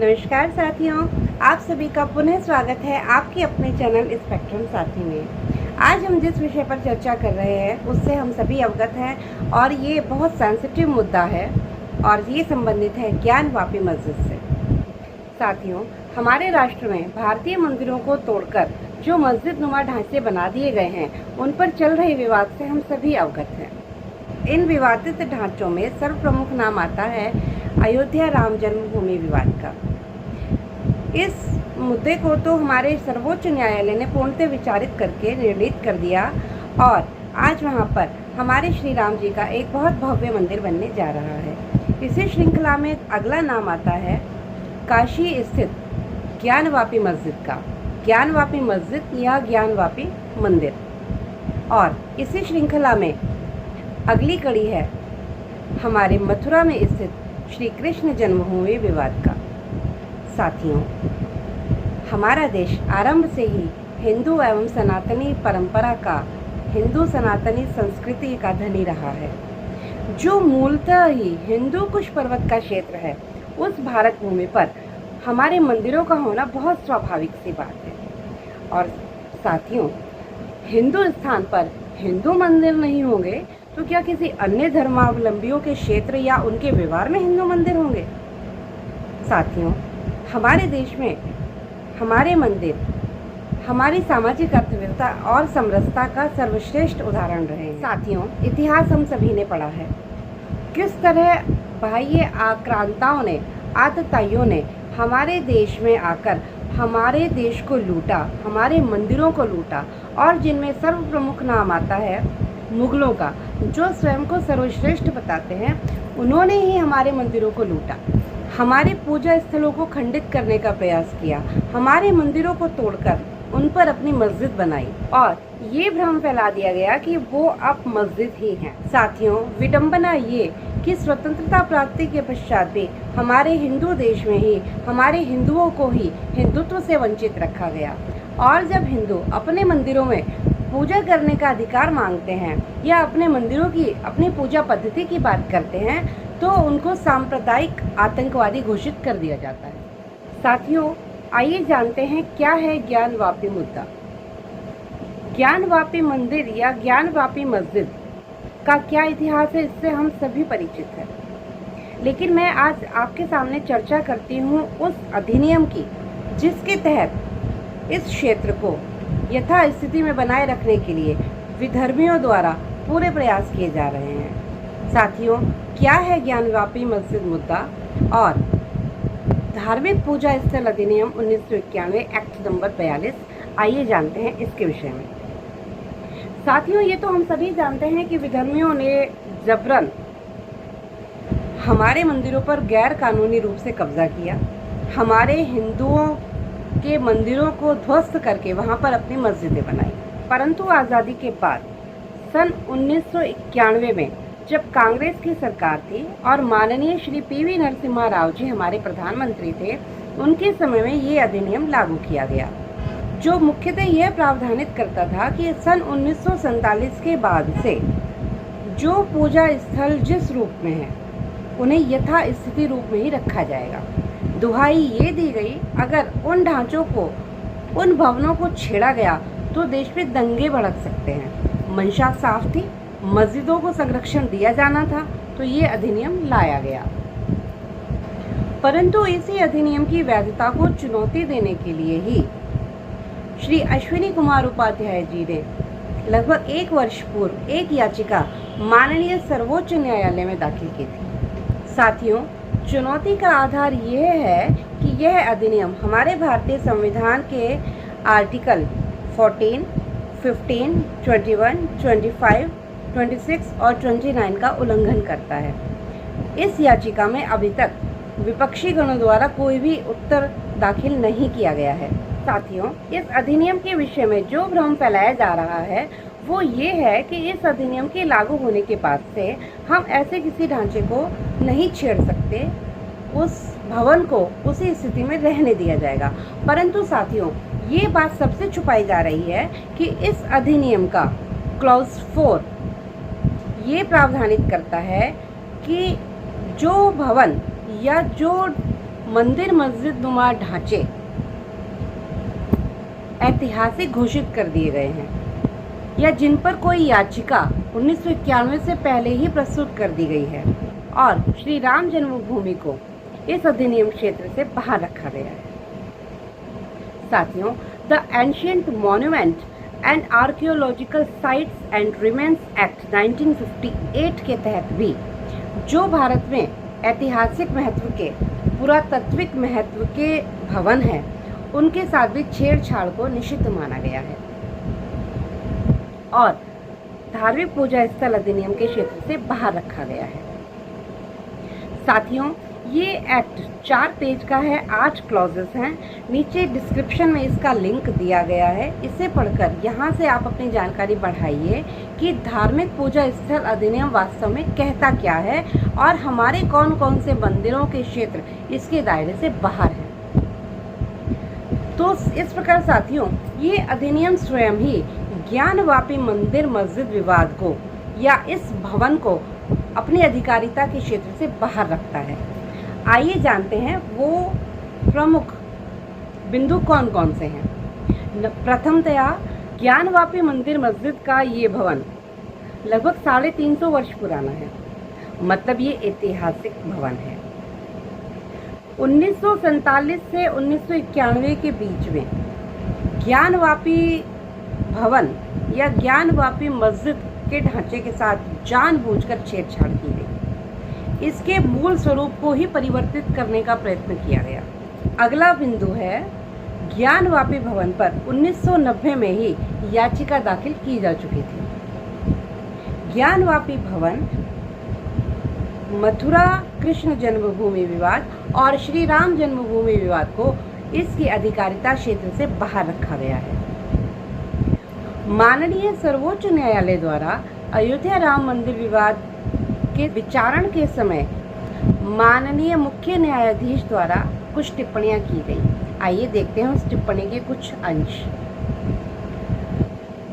नमस्कार साथियों, आप सभी का पुनः स्वागत है आपके अपने चैनल स्पेक्ट्रम साथी में। आज हम जिस विषय पर चर्चा कर रहे हैं उससे हम सभी अवगत हैं और ये बहुत सेंसिटिव मुद्दा है और ये संबंधित है ज्ञानवापी मस्जिद से। साथियों, हमारे राष्ट्र में भारतीय मंदिरों को तोड़कर जो मस्जिद नुमा ढांचे बना दिए गए हैं उन पर चल रहे विवाद से हम सभी अवगत हैं। इन विवादित ढांचों में सर्वप्रमुख नाम आता है अयोध्या राम जन्मभूमि विवाद का। इस मुद्दे को तो हमारे सर्वोच्च न्यायालय ने पूर्णतः विचारित करके निर्णीत कर दिया और आज वहां पर हमारे श्री राम जी का एक बहुत भव्य मंदिर बनने जा रहा है। इसी श्रृंखला में अगला नाम आता है काशी स्थित ज्ञानवापी मस्जिद का। ज्ञानवापी मस्जिद या ज्ञानवापी मंदिर। और इसी श्रृंखला में अगली कड़ी है हमारे मथुरा में स्थित श्री कृष्ण जन्मभूमि विवाद का। साथियों, हमारा देश आरंभ से ही हिंदू एवं सनातनी परंपरा का, हिंदू सनातनी संस्कृति का धनी रहा है। जो मूलतः ही हिंदू कुश पर्वत का क्षेत्र है, उस भारत भूमि पर हमारे मंदिरों का होना बहुत स्वाभाविक सी बात है। और साथियों, हिंदू स्थान पर हिंदू मंदिर नहीं होंगे तो क्या किसी अन्य धर्मावलंबियों के क्षेत्र या उनके व्यवहार में हिंदू मंदिर होंगे? साथियों, हमारे देश में हमारे मंदिर हमारी सामाजिक अर्थव्यवस्था और समरसता का सर्वश्रेष्ठ उदाहरण रहे हैं। साथियों, इतिहास हम सभी ने पढ़ा है किस तरह बाह्य आक्रांताओं ने, आतताइयों ने हमारे देश में आकर हमारे देश को लूटा, हमारे मंदिरों को लूटा और जिनमें सर्वप्रमुख नाम आता है मुगलों का, जो स्वयं को सर्वश्रेष्ठ बताते हैं। उन्होंने ही हमारे मंदिरों को लूटा, हमारे पूजा स्थलों को खंडित करने का प्रयास किया, हमारे मंदिरों को तोड़कर उन पर अपनी मस्जिद बनाई और ये भ्रम फैला दिया गया कि वो अब मस्जिद ही हैं। साथियों, विडंबना ये कि स्वतंत्रता प्राप्ति के पश्चात भी हमारे हिंदू देश में ही हमारे हिंदुओं को ही हिंदुत्व से वंचित रखा गया। और जब हिंदू अपने मंदिरों में पूजा करने का अधिकार मांगते हैं या अपने मंदिरों की, अपनी पूजा पद्धति की बात करते हैं तो उनको सांप्रदायिक आतंकवादी घोषित कर दिया जाता है। साथियों, आइए जानते हैं क्या है ज्ञानवापी मुद्दा। ज्ञानवापी मंदिर या ज्ञानवापी मस्जिद का क्या इतिहास है, इससे हम सभी परिचित हैं। लेकिन मैं आज आपके सामने चर्चा करती हूँ उस अधिनियम की जिसके तहत इस क्षेत्र को यथास्थिति में बनाए रखने के लिए विधर्मियों द्वारा पूरे प्रयास किए जा रहे हैं। साथियों, क्या है ज्ञानवापी मस्जिद मुद्दा और धार्मिक पूजा स्थल अधिनियम 1991 एक्ट नंबर 42, आइए जानते हैं इसके विषय में। साथियों, ये तो हम सभी जानते हैं कि विधर्मियों ने जबरन हमारे मंदिरों पर गैर कानूनी रूप से कब्जा किया, हमारे हिंदुओं के मंदिरों को ध्वस्त करके वहां पर अपनी मस्जिदें बनाई। परंतु आज़ादी के बाद सन 1991 में जब कांग्रेस की सरकार थी और माननीय श्री पीवी नरसिम्हा राव जी हमारे प्रधानमंत्री थे, उनके समय में ये अधिनियम लागू किया गया, जो मुख्यतः यह प्रावधानित करता था कि सन 1947 के बाद से जो पूजा स्थल जिस रूप में है उन्हें यथास्थिति रूप में ही रखा जाएगा। दुहाई ये दी गई, अगर उन ढांचों को, उन भवनों को छेड़ा गया तो देश में दंगे भड़क सकते हैं। मंशा साफ थी, मस्जिदों को संरक्षण दिया जाना था, तो ये अधिनियम लाया गया। परंतु इसी अधिनियम की वैधता को चुनौती देने के लिए ही श्री अश्विनी कुमार उपाध्याय जी ने लगभग 1 वर्ष पूर्व एक याचिका माननीय सर्वोच्च न्यायालय में दाखिल की थी। साथियों, चुनौती का आधार यह है कि यह अधिनियम हमारे भारतीय संविधान के आर्टिकल 14, 15, 21, 25, 26 और 29 का उल्लंघन करता है। इस याचिका में अभी तक विपक्षी गणों द्वारा कोई भी उत्तर दाखिल नहीं किया गया है। साथियों, इस अधिनियम के विषय में जो भ्रम फैलाया जा रहा है वो ये है कि इस अधिनियम के लागू होने के बाद से हम ऐसे किसी ढांचे को नहीं छेड़ सकते, उस भवन को उसी स्थिति में रहने दिया जाएगा। परंतु साथियों, ये बात सबसे छुपाई जा रही है कि इस अधिनियम का क्लॉज 4 ये प्रावधानित करता है कि जो भवन या जो मंदिर मस्जिद नुमा ढांचे ऐतिहासिक घोषित कर दिए गए हैं या जिन पर कोई याचिका 1991 से पहले ही प्रस्तुत कर दी गई है और श्री राम जन्मभूमि को इस अधिनियम क्षेत्र से बाहर रखा गया है। साथियों, the ancient monument and archaeological sites and remains act 1958 के तहत भी जो भारत में ऐतिहासिक महत्व के, पुरातात्विक महत्व के भवन हैं, उनके साथ भी छेड़छाड़ को निषिद्ध माना गया है और धार्मिक पूजा स्थल अधिनियम के क्षेत्र से बाहर रखा गया है। साथियों, ये एक्ट 4 पेज का है, 8 क्लॉजेस हैं। नीचे डिस्क्रिप्शन में इसका लिंक दिया गया है, इसे पढ़कर यहाँ से आप अपनी जानकारी बढ़ाइए कि धार्मिक पूजा स्थल अधिनियम वास्तव में कहता क्या है और हमारे कौन कौन से मंदिरों के क्षेत्र इसके दायरे से बाहर हैं। तो इस प्रकार साथियों, ये अधिनियम स्वयं ही ज्ञानवापी मंदिर मस्जिद विवाद को या इस भवन को अपनी अधिकारिता के क्षेत्र से बाहर रखता है। आइए जानते हैं वो प्रमुख बिंदु कौन कौन से हैं। प्रथमतया, ज्ञानवापी मंदिर मस्जिद का ये भवन लगभग 350 वर्ष पुराना है, मतलब ये ऐतिहासिक भवन है। 1947 से 1991 के बीच में ज्ञानवापी भवन या ज्ञानवापी मस्जिद के ढांचे के साथ जानबूझकर छेड़छाड़ की गई। इसके मूल स्वरूप को ही परिवर्तित करने का प्रयत्न किया गया। अगला बिंदु है, ज्ञानवापी भवन पर 1990 में ही याचिका दाखिल की जा चुकी थी। ज्ञानवापी भवन मथुरा कृष्ण जन्मभूमि विवाद और श्री राम जन्मभूमि विवाद को इसकी अधिकारिता क्षेत्र से बाहर रखा गया है। माननीय सर्वोच्च न्यायालय द्वारा अयोध्या राम मंदिर विवाद के विचारण के समय माननीय मुख्य न्यायाधीश द्वारा कुछ टिप्पणियां की गई। आइए देखते हैं उस टिप्पणी के कुछ अंश।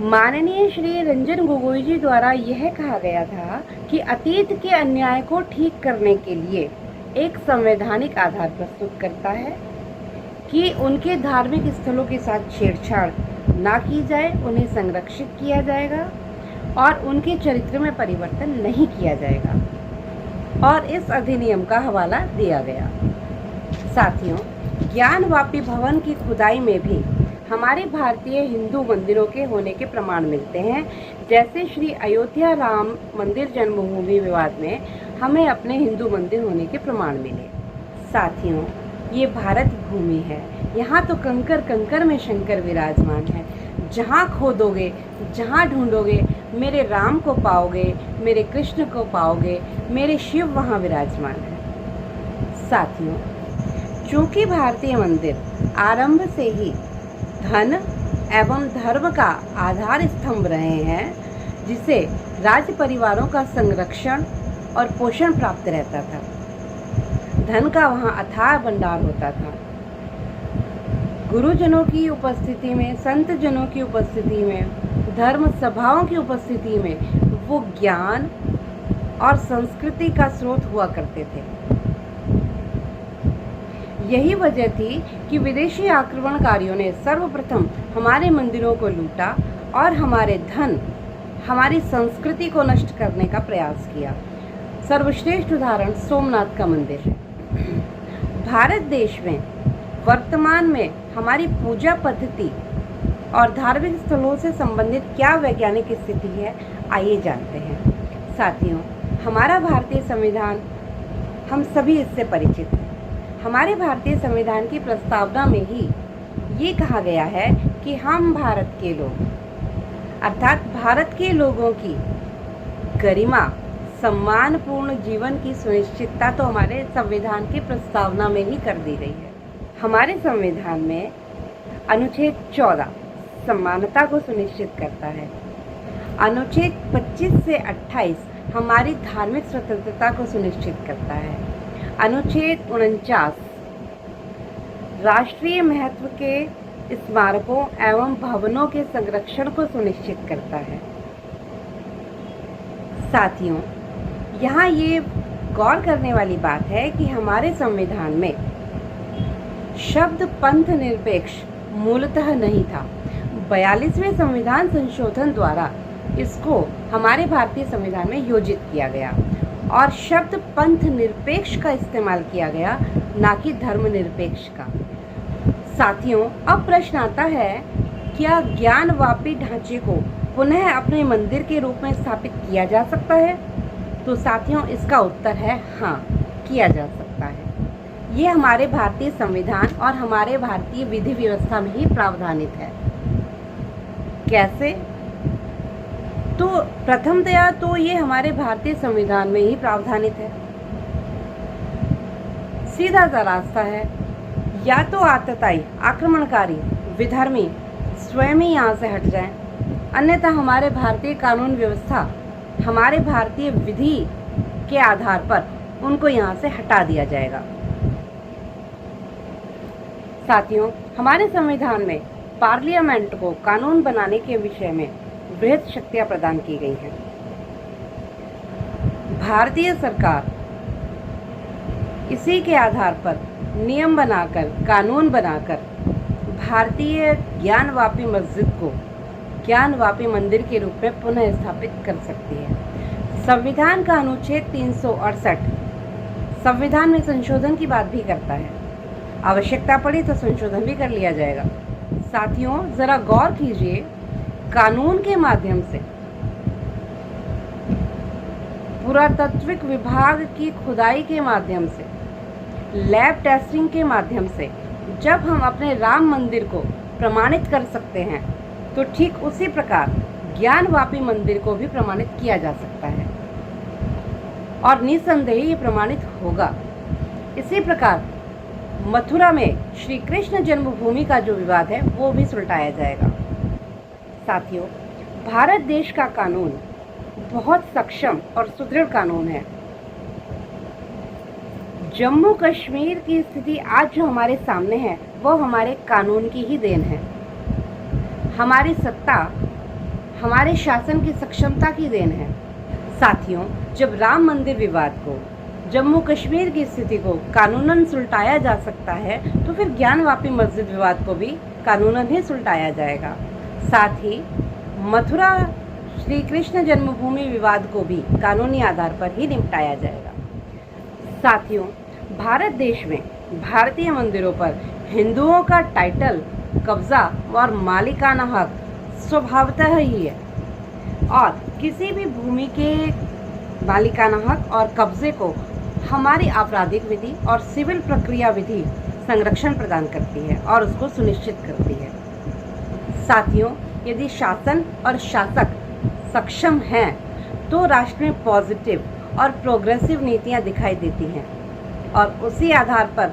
माननीय श्री रंजन गोगोई जी द्वारा यह कहा गया था कि अतीत के अन्याय को ठीक करने के लिए एक संवैधानिक आधार प्रस्तुत करता है कि उनके धार्मिक स्थलों के साथ छेड़छाड़ ना की जाए, उन्हें संरक्षित किया जाएगा और उनके चरित्र में परिवर्तन नहीं किया जाएगा और इस अधिनियम का हवाला दिया गया। साथियों, ज्ञानवापी भवन की खुदाई में भी हमारे भारतीय हिंदू मंदिरों के होने के प्रमाण मिलते हैं, जैसे श्री अयोध्या राम मंदिर जन्मभूमि विवाद में हमें अपने हिंदू मंदिर होने के प्रमाण मिले। साथियों, ये भारत भूमि है, यहाँ तो कंकर कंकर में शंकर विराजमान है। जहाँ खोदोगे, जहाँ ढूंढोगे, मेरे राम को पाओगे, मेरे कृष्ण को पाओगे, मेरे शिव वहाँ विराजमान है। साथियों, चूँकि भारतीय मंदिर आरंभ से ही धन एवं धर्म का आधार स्तंभ रहे हैं, जिसे राज्य परिवारों का संरक्षण और पोषण प्राप्त रहता था, धन का वहाँ अथाह भंडार होता था। गुरुजनों की उपस्थिति में, संत जनों की उपस्थिति में, धर्म सभाओं की उपस्थिति में वो ज्ञान और संस्कृति का स्रोत हुआ करते थे। यही वजह थी कि विदेशी आक्रमणकारियों ने सर्वप्रथम हमारे मंदिरों को लूटा और हमारे धन, हमारी संस्कृति को नष्ट करने का प्रयास किया। सर्वश्रेष्ठ उदाहरण सोमनाथ का मंदिर है। भारत देश में वर्तमान में हमारी पूजा पद्धति और धार्मिक स्थलों से संबंधित क्या वैज्ञानिक स्थिति है, आइए जानते हैं। साथियों, हमारा भारतीय संविधान, हम सभी इससे परिचित हैं। हमारे भारतीय संविधान की प्रस्तावना में ही ये कहा गया है कि हम भारत के लोग, अर्थात भारत के लोगों की गरिमा, सम्मानपूर्ण जीवन की सुनिश्चितता तो हमारे संविधान की प्रस्तावना में ही कर दी गई है। हमारे संविधान में अनुच्छेद 14 समानता को सुनिश्चित करता है। अनुच्छेद 25 से 28 हमारी धार्मिक स्वतंत्रता को सुनिश्चित करता है। अनुच्छेद 49 राष्ट्रीय महत्व के स्मारकों एवं भवनों के संरक्षण को सुनिश्चित करता है। साथियों, यहाँ ये गौर करने वाली बात है कि हमारे संविधान में शब्द पंथ निरपेक्ष मूलतः नहीं था। 42वें संविधान संशोधन द्वारा इसको हमारे भारतीय संविधान में योजित किया गया और शब्द पंथ निरपेक्ष का इस्तेमाल किया गया, ना कि धर्मनिरपेक्ष का। साथियों, अब प्रश्न आता है, क्या ज्ञानवापी ढांचे को पुनः अपने मंदिर के रूप में स्थापित किया जा सकता है? तो साथियों, इसका उत्तर है हाँ, किया जा सकता है। ये हमारे भारतीय संविधान और हमारे भारतीय विधि व्यवस्था में ही प्रावधानित है। कैसे? तो प्रथमतया तो ये हमारे भारतीय संविधान में ही प्रावधानित है। सीधा सा रास्ता है, या तो आतताई आक्रमणकारी विधर्मी स्वयं ही यहाँ से हट जाएं, अन्यथा हमारे भारतीय कानून व्यवस्था, हमारे भारतीय विधि के आधार पर उनको यहाँ से हटा दिया जाएगा। साथियों, हमारे संविधान में पार्लियामेंट को कानून बनाने के विषय में वृहद शक्तियां प्रदान की गई हैं। भारतीय सरकार इसी के आधार पर नियम बनाकर, कानून बनाकर भारतीय ज्ञानवापी मस्जिद को ज्ञानवापी मंदिर के रूप में पुनः स्थापित कर सकती है। संविधान का अनुच्छेद 368 संविधान में संशोधन की बात भी करता है। आवश्यकता पड़ी तो संशोधन भी कर लिया जाएगा। साथियों, जरा गौर कीजिए, कानून के माध्यम से, पुरातात्विक विभाग की खुदाई के माध्यम से, लैब टेस्टिंग के माध्यम से जब हम अपने राम मंदिर को प्रमाणित कर सकते हैं, तो ठीक उसी प्रकार ज्ञानवापी मंदिर को भी प्रमाणित किया जा सकता है और निसंदेह ये प्रमाणित होगा। इसी प्रकार मथुरा में श्री कृष्ण जन्मभूमि का जो विवाद है वो भी सुलटाया जाएगा। साथियों, भारत देश का कानून बहुत सक्षम और सुदृढ़ कानून है। जम्मू कश्मीर की स्थिति आज जो हमारे सामने है वो हमारे कानून की ही देन है। हमारी सत्ता, हमारे शासन की सक्षमता की देन है। साथियों, जब राम मंदिर विवाद को, जम्मू कश्मीर की स्थिति को कानूनन सुलटाया जा सकता है, तो फिर ज्ञानवापी मस्जिद विवाद को भी कानूनन ही सुलटाया जाएगा। साथ ही मथुरा श्री कृष्ण जन्मभूमि विवाद को भी कानूनी आधार पर ही निपटाया जाएगा। साथियों, भारत देश में भारतीय मंदिरों पर हिंदुओं का टाइटल, कब्जा और मालिकाना हक स्वभावतः ही है और किसी भी भूमि के मालिकाना हक और कब्जे को हमारी आपराधिक विधि और सिविल प्रक्रिया विधि संरक्षण प्रदान करती है और उसको सुनिश्चित करती है। साथियों, यदि शासन और शासक सक्षम हैं तो राष्ट्र में पॉजिटिव और प्रोग्रेसिव नीतियां दिखाई देती हैं और उसी आधार पर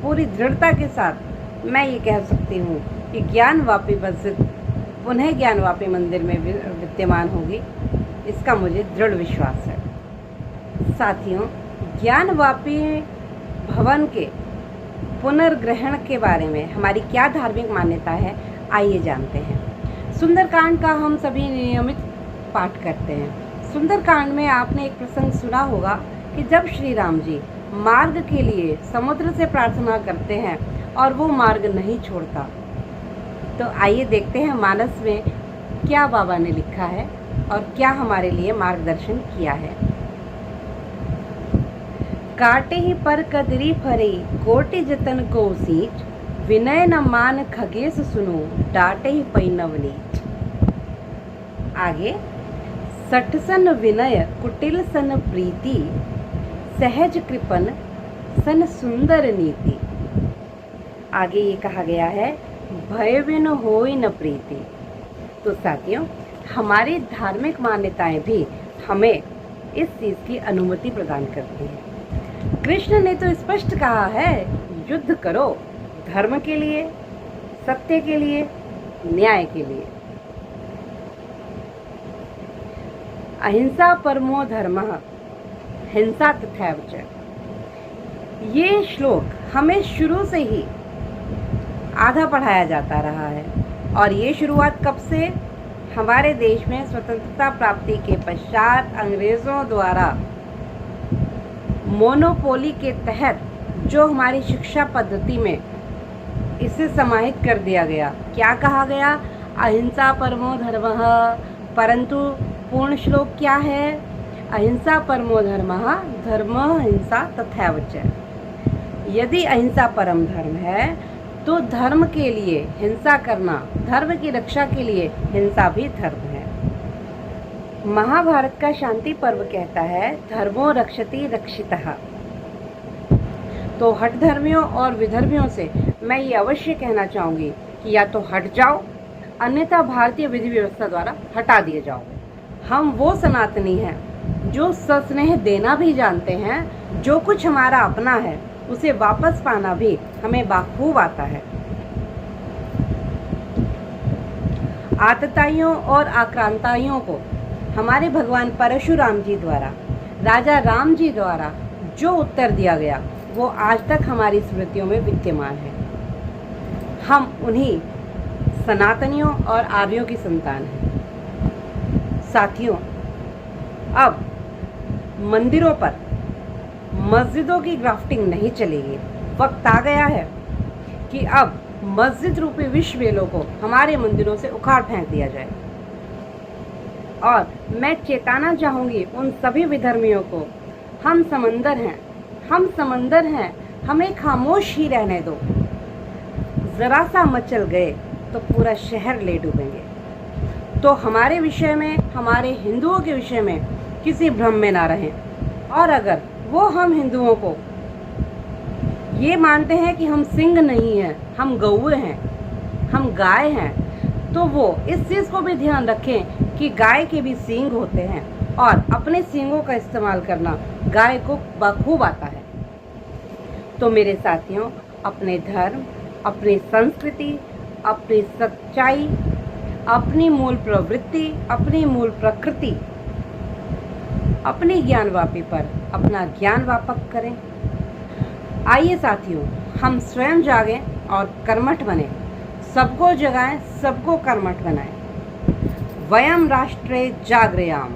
पूरी दृढ़ता के साथ मैं ये कह सकती हूँ कि ज्ञानवापी मस्जिद पुनः ज्ञानवापी मंदिर में विद्यमान होगी, इसका मुझे दृढ़ विश्वास है। साथियों, ज्ञानवापी भवन के पुनर्ग्रहण के बारे में हमारी क्या धार्मिक मान्यता है, आइए जानते हैं। सुंदरकांड का हम सभी नियमित पाठ करते हैं। सुंदरकांड में आपने एक प्रसंग सुना होगा कि जब श्री राम जी मार्ग के लिए समुद्र से प्रार्थना करते हैं और वो मार्ग नहीं छोड़ता, तो आइए देखते हैं मानस में क्या बाबा ने लिखा है और क्या हमारे लिए मार्गदर्शन किया है। काटे ही पर कदरी फरे कोटि जतन को सींच, विनय न मान खगेश सुनो डाटे ही पै नवनीच। आगे, सठ सन विनय कुटिल सन प्रीति, सहज कृपन सन सुंदर नीति। आगे ये कहा गया है, भय बिन होई न प्रीति। तो साथियों, हमारी धार्मिक मान्यताएं भी हमें इस चीज़ की अनुमति प्रदान करती हैं। कृष्ण ने तो स्पष्ट कहा है, युद्ध करो धर्म के लिए, सत्य के लिए, न्याय के लिए। अहिंसा परमो धर्मः, हिंसा तथैव च। ये श्लोक हमें शुरू से ही आधा पढ़ाया जाता रहा है और ये शुरुआत कब से? हमारे देश में स्वतंत्रता प्राप्ति के पश्चात अंग्रेज़ों द्वारा मोनोपोली के तहत जो हमारी शिक्षा पद्धति में इसे समाहित कर दिया गया। क्या कहा गया? अहिंसा परमो धर्मः। परंतु पूर्ण श्लोक क्या है? अहिंसा परमो धर्मः, धर्मः हिंसा तथैव च। यदि अहिंसा परम धर्म है तो धर्म के लिए हिंसा करना, धर्म की रक्षा के लिए हिंसा भी धर्म है। महाभारत का शांति पर्व कहता है धर्मो रक्षति रक्षितः। तो हठ धर्मियों और विधर्मियों से मैं ये अवश्य कहना चाहूँगी कि या तो हट जाओ, अन्यथा भारतीय विधि व्यवस्था द्वारा हटा दिए जाओ। हम वो सनातनी हैं जो सस्नेह देना भी जानते हैं, जो कुछ हमारा अपना है उसे वापस पाना भी हमें बाखूब आता है। आतताइयों और आक्रांताइयों को हमारे भगवान परशुराम जी द्वारा, राजा राम जी द्वारा जो उत्तर दिया गया वो आज तक हमारी स्मृतियों में विद्यमान है। हम उन्हीं सनातनियों और आर्यों की संतान हैं। साथियों, अब मंदिरों पर मस्जिदों की ग्राफ्टिंग नहीं चलेगी। वक्त आ गया है कि अब मस्जिद रूपी विश्व वेलों को हमारे मंदिरों से उखाड़ फेंक दिया जाए। और मैं चेताना चाहूँगी उन सभी विधर्मियों को, हम समंदर हैं, हम समंदर हैं, हमें खामोश ही रहने दो। ज़रा सा मचल गए तो पूरा शहर ले डूबेंगे। तो हमारे विषय में, हमारे हिंदुओं के विषय में किसी भ्रम में ना रहें। और अगर वो हम हिंदुओं को ये मानते हैं कि हम सिंह नहीं हैं, हम गौए हैं, हम गाय हैं, तो वो इस चीज़ को भी ध्यान रखें कि गाय के भी सींग होते हैं और अपने सींगों का इस्तेमाल करना गाय को बखूब आता है। तो मेरे साथियों, अपने धर्म, अपनी संस्कृति, अपनी सच्चाई, अपनी मूल प्रवृत्ति, अपनी मूल प्रकृति, अपनी ज्ञानवापी पर अपना ज्ञान व्यापक करें। आइए साथियों, हम स्वयं जागें और कर्मठ बने, सबको जगाएं, सबको कर्मठ बनाएं। वयम राष्ट्रे जागृयाम।